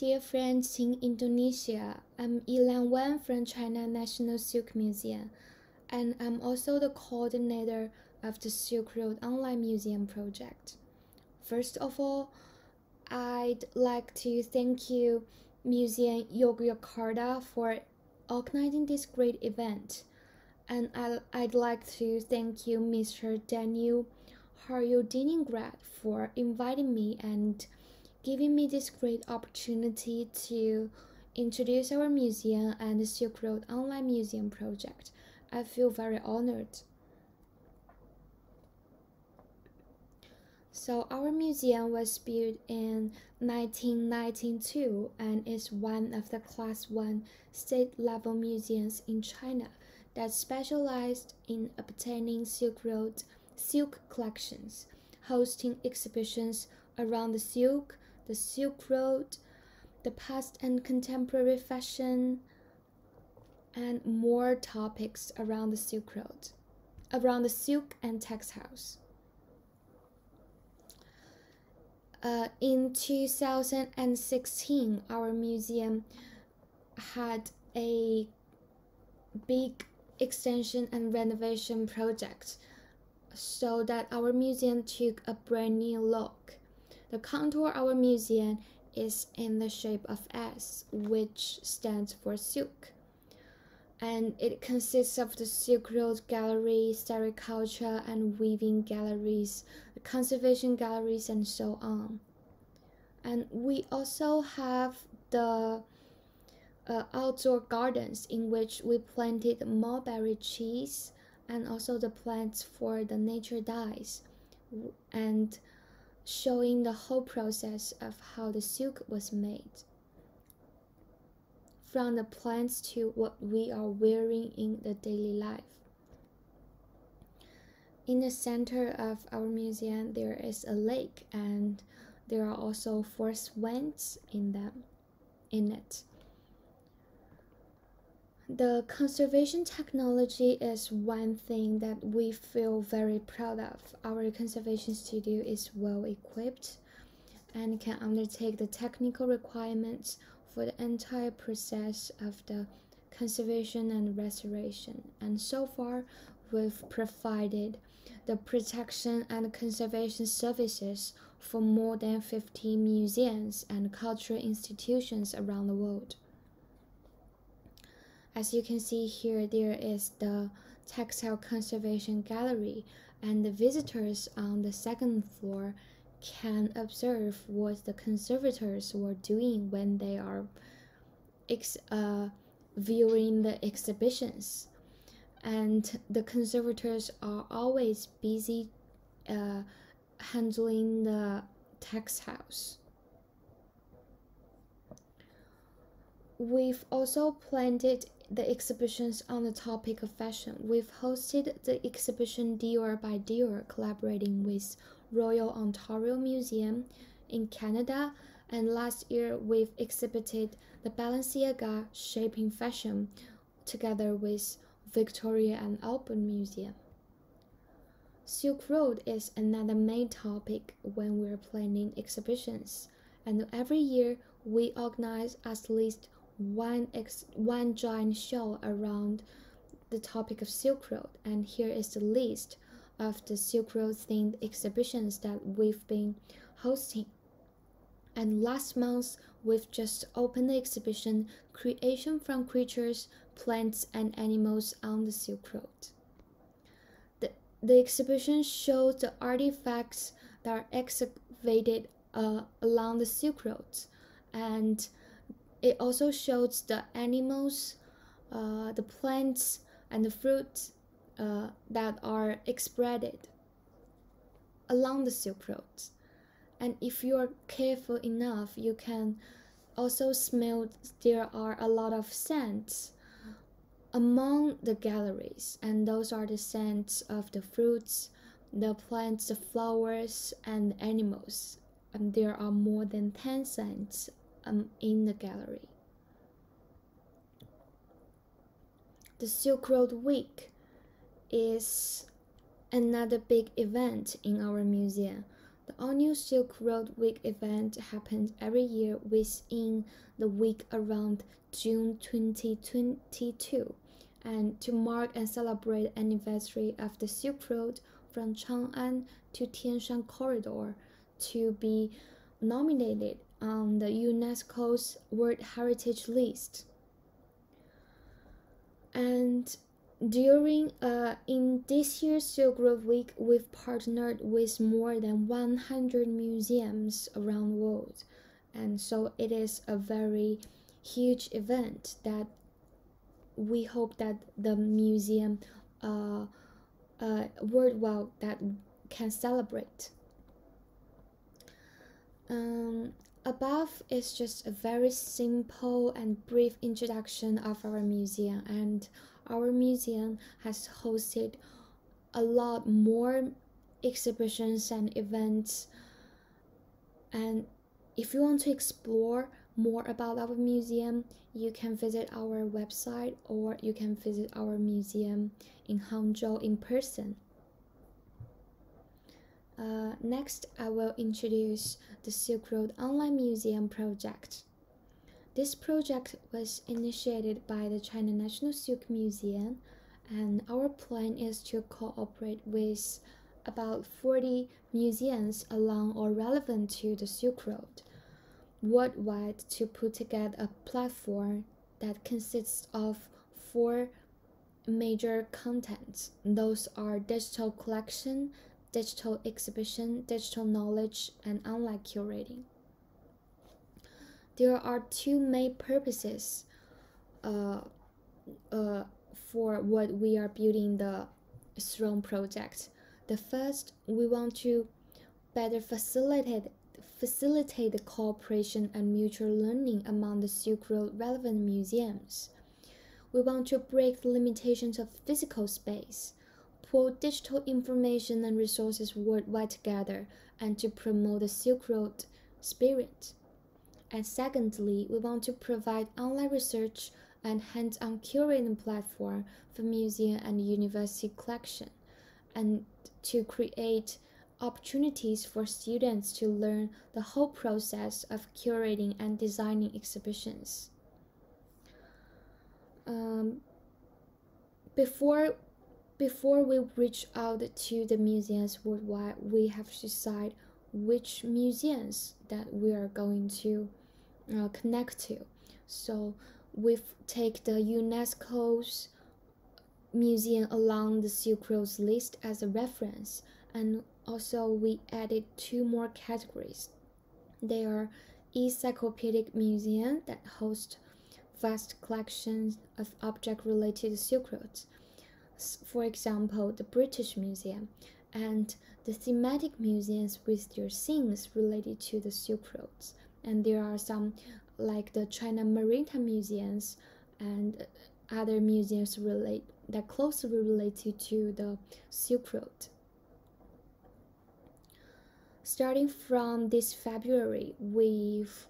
Dear friends in Indonesia, I'm Yilan Wang from China National Silk Museum, and I'm also the coordinator of the Silk Road Online Museum project. First of all, I'd like to thank you, Museum Yogyakarta, for organizing this great event. And I'd like to thank you, Mr. Daniel Haryodiningrat, for inviting me and giving me this great opportunity to introduce our museum and the Silk Road Online Museum project. I feel very honored. So our museum was built in 1992 and is one of the Class 1 state-level museums in China that specialized in obtaining Silk Road silk collections, hosting exhibitions around the Silk Road, the past and contemporary fashion, and more topics around the Silk Road, around the silk and textiles. In 2016, our museum had a big extension and renovation project so that our museum took a brand new look. The contour of our museum is in the shape of S, which stands for silk. And it consists of the Silk Road Gallery, Sericulture and Weaving Galleries, Conservation Galleries, and so on. And we also have the outdoor gardens in which we planted mulberry trees and also the plants for the nature dyes, and showing the whole process of how the silk was made, from the plants to what we are wearing in the daily life. In the center of our museum, there is a lake, and there are also 4 swans in it. The conservation technology is one thing that we feel very proud of. Our conservation studio is well equipped and can undertake the technical requirements for the entire process of the conservation and restoration. And so far, we've provided the protection and conservation services for more than 50 museums and cultural institutions around the world. As you can see here, there is the Textile Conservation Gallery, and the visitors on the 2nd floor can observe what the conservators were doing when they are viewing the exhibitions. And the conservators are always busy handling the textiles. We've also planned the exhibitions on the topic of fashion. We've hosted the exhibition Dior by Dior, collaborating with Royal Ontario Museum in Canada, and last year we've exhibited the Balenciaga Shaping Fashion together with Victoria and Albert Museum. Silk Road is another main topic when we're planning exhibitions, and every year we organize at least one giant show around the topic of Silk Road, and here is the list of the Silk Road themed exhibitions that we've been hosting. And last month, we've just opened the exhibition Creation from Creatures, Plants and Animals on the Silk Road. The exhibition shows the artifacts that are excavated along the Silk Road, and it also shows the animals, the plants, and the fruits that are expressed along the Silk Road. And if you are careful enough, you can also smell there are a lot of scents among the galleries, and those are the scents of the fruits, the plants, the flowers, and the animals. And there are more than 10 scents in the gallery. The Silk Road Week is another big event in our museum. The annual Silk Road Week event happens every year within the week around June 2022, and to mark and celebrate the anniversary of the Silk Road from Chang'an to Tianshan corridor to be nominated on the UNESCO's World Heritage List. And in this year's Silk Road Week, we've partnered with more than 100 museums around the world, and so it is a very huge event that we hope that the museum worldwide that can celebrate. Above is just a very simple and brief introduction of our museum, and our museum has hosted a lot more exhibitions and events. And if you want to explore more about our museum, you can visit our website or you can visit our museum in Hangzhou in person. Next, I will introduce the Silk Road Online Museum project. This project was initiated by the China National Silk Museum, and our plan is to cooperate with about 40 museums along or relevant to the Silk Road worldwide to put together a platform that consists of 4 major contents. Those are digital collection, digital exhibition, digital knowledge, and online curating. There are 2 main purposes for what we are building the Throne project. The first, we want to better facilitate the cooperation and mutual learning among the Silk Road relevant museums. We want to break the limitations of physical space, pull digital information and resources worldwide together, and to promote the Silk Road spirit. And secondly, we want to provide online research and hands-on curating platform for museum and university collection, and to create opportunities for students to learn the whole process of curating and designing exhibitions. Before we reach out to the museums worldwide, we have to decide which museums that we are going to connect to. So we've taken the UNESCO's museum along the Silk Road's list as a reference, and also we added 2 more categories. They are encyclopedic museum that host vast collections of objects related to Silk Roads, for example the British Museum, and the thematic museums with their themes related to the Silk Roads. And there are some like the China Maritime Museums and other museums that closely related to the Silk Road. Starting from this February, we've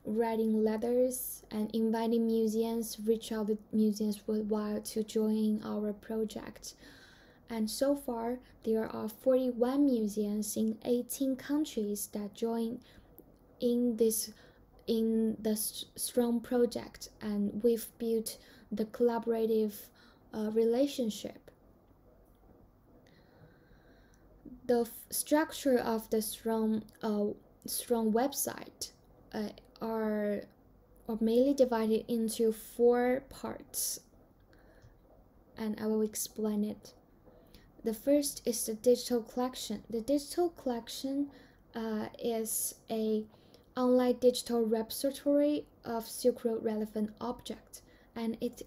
writing letters and inviting museums, reach out to museums worldwide to join our project. And so far, there are 41 museums in 18 countries that join in the Strong project, and we've built the collaborative relationship. The structure of the Strong website are mainly divided into 4 parts, and I will explain it. The first is the digital collection. The digital collection is a online digital repository of Silk Road relevant objects, and it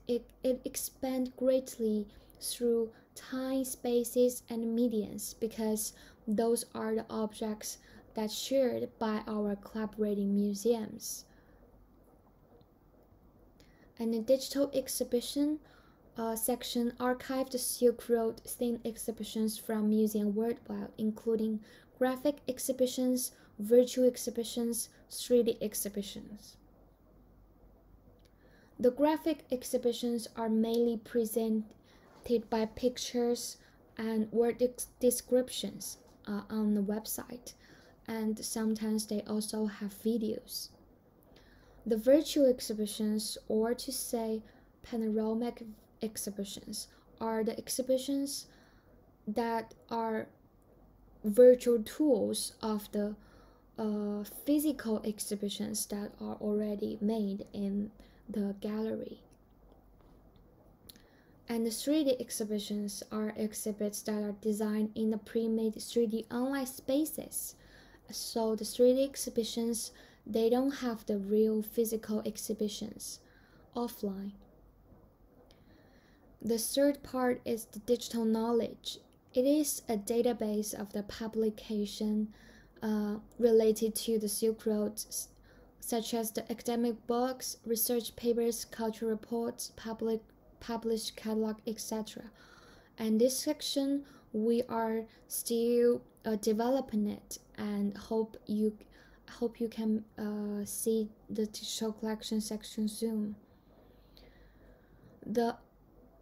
expands greatly through time, spaces, and mediums, because those are the objects that's shared by our collaborating museums. And the digital exhibition section archived the Silk Road themed exhibitions from museums worldwide, including graphic exhibitions, virtual exhibitions, 3D exhibitions. The graphic exhibitions are mainly presented by pictures and word descriptions. on the website, and sometimes they also have videos. The virtual exhibitions, or to say panoramic exhibitions, are the exhibitions that are virtual tools of the physical exhibitions that are already made in the gallery. And the 3D exhibitions are exhibits that are designed in the pre-made 3D online spaces. So the 3D exhibitions, they don't have the real physical exhibitions offline. The third part is the digital knowledge. It is a database of the publication related to the Silk Road, such as the academic books, research papers, cultural reports, published catalog, etc. And this section, we are still developing it, and hope you can see the digital collection section soon. The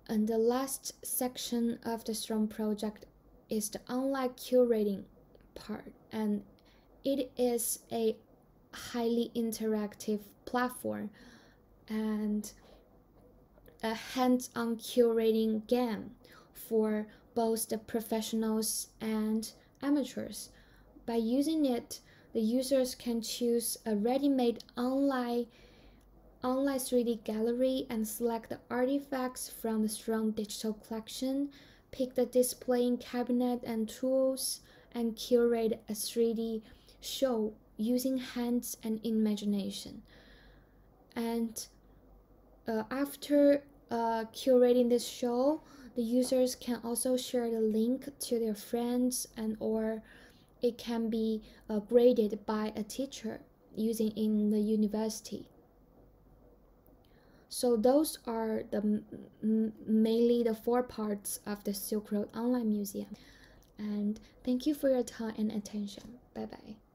last section of the Strong project is the online curating part, and it is a highly interactive platform and a hands-on curating game for both the professionals and amateurs. By using it, the users can choose a ready-made online 3D gallery and select the artifacts from the Strong digital collection, pick the displaying cabinet and tools, and curate a 3D show using hands and imagination. And after curating this show, the users can also share the link to their friends, and or it can be graded by a teacher using in the university. So those are the mainly the 4 parts of the Silk Road Online Museum. And thank you for your time and attention. Bye bye.